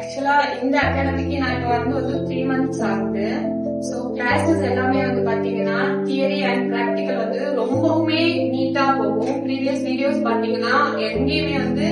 ஆக்சுவலா இந்த அகாடமிக்கு நான் இப்ப வந்து 3 months ஆகுது. சோ கிளாஸஸ் எல்லாமே வந்து பாத்தீங்கன்னா தியரி அண்ட் பிராக்டிகல் வந்து ரொம்பவுமே நீட்டா போகும். ப்ரீவியஸ் வீடியோஸ் பாத்தீங்கன்னா எங்கேயுமே வந்து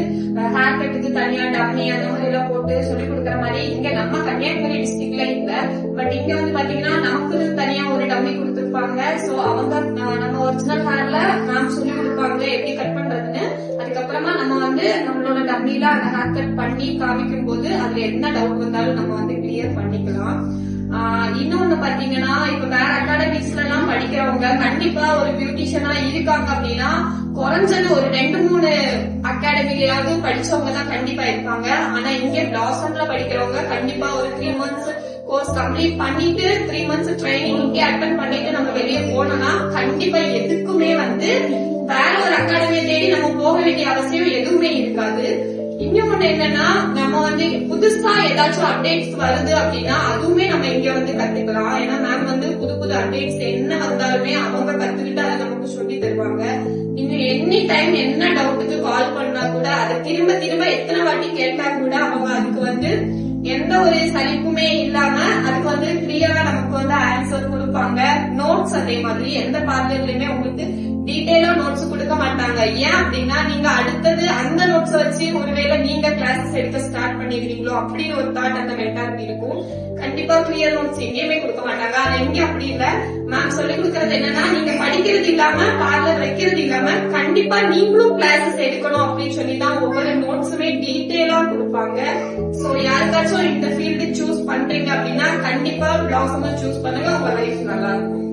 ஹேர் கட்டுக்கு தனியா டம்மி அந்த மாதிரி எல்லாம் போட்டு சொல்லி கொடுக்குற மாதிரி இங்க நம்ம கன்னியாகுமரி டிஸ்ட்ரிக்ட்ல இல்ல. பட் இங்க வந்து பாத்தீங்கன்னா நமக்கு தனியா ஒரு டம்மி கொடுத்துருப்பாங்க. சோ அவங்க நம்ம ஒரிஜினல் ஹேர்ல மேம் சொல்லி கொடுப்பாங்க எப்படி கட் பண்றதுன்னு. அதுக்கப்புறமா நம்ம வந்து நம்மளோட டம்மில அந்த ஹேர் கட் பண்ணி காமிக்கும் போது அதுல என்ன டவுட் வந்தாலும் நம்ம வந்து கிளியர் பண்ணிக்கலாம். இன்னொன்னு பாத்தீங்கன்னா இப்ப வேற அகாடமிக்ஸ்ல எல்லாம் படிக்கிறவங்க கண்டிப்பா ஒரு பியூட்டிஷியனா இருக்காங்க அப்படின்னா குறைஞ்சது ஒரு 2-3 அகாடமிலையாவது படிச்சவங்க தான் கண்டிப்பா இருப்பாங்க. ஆனா இங்க பிளாசம்ல படிக்கிறவங்க கண்டிப்பா ஒரு 3 months கோர்ஸ் கம்ப்ளீட் பண்ணிட்டு 3 months ட்ரைனிங் இங்கே அட்டன் பண்ணிட்டு நம்ம வெளியே போனோம்னா கண்டிப்பா எதுக்குமே வந்து வேற ஒரு அகாடமியை தேடி நம்ம போக வேண்டிய அவசியம் எதுவுமே இருக்காது. இன்னொன்னு என்னன்னா நம்ம வந்து புதுசா ஏதாச்சும் அப்டேட்ஸ் வருது அப்படின்னா அதுவுமே நம்ம இங்க வந்து கத்துக்கலாம். ஏன்னா மேம் வந்து புது புது அப்டேட்ஸ் என்ன வந்தாலுமே அவங்க கத்துக்கிட்டு அதை நமக்கு சொல்லி தருவாங்க. இன்னும் எனி டைம் என்ன டவுட்டுக்கு கால் பண்ணா கூட அதை திரும்ப திரும்ப எத்தனை வாட்டி கேட்டா கூட அவங்க அதுக்கு வந்து எந்த ஒரு சலிப்புமே இல்லாம அதுக்கு வந்து கிளியரா நமக்கு வந்து ஆன்சர் கொடுப்பாங்க. நோட்ஸ் அதே மாதிரி எந்த பார்லர்லயுமே உங்களுக்கு டீடைலா நோட்ஸ் கொடுக்க மாட்டாங்க. ஏன் அப்படின்னா நீங்க அடுத்தது அந்த நோட்ஸ் வச்சு ஒருவேளை நீங்க கிளாஸஸ் எடுக்க ஸ்டார்ட் பண்ணிடுவீங்களோ அப்படின்னு ஒரு தாட் அந்த மென்டாலிட்டி இருக்கும். கண்டிப்பா கிளியர் நோட்ஸ் எங்கேயுமே கொடுக்க மாட்டாங்க. அது எங்க அப்படி இல்ல. மேம் சொல்லி கொடுக்கறது என்னன்னா நீங்க படிக்கிறது இல்லாம பார்லர் வைக்கிறது இல்லாம கண்டிப்பா நீங்களும் கிளாஸஸ் எடுக்கணும் அப்படின்னு சொல்லிதான் ஒவ்வொரு நோட்ஸுமே டீடைலா கொடுப்பாங்க. சோ யாருக்காச்சும் இந்த ஃபீல்டு சூஸ் பண்றீங்க அப்படின்னா கண்டிப்பா பிளாசம் சூஸ் பண்ணுங்க. உங்க லைஃப் நல்லா இருக்கும்.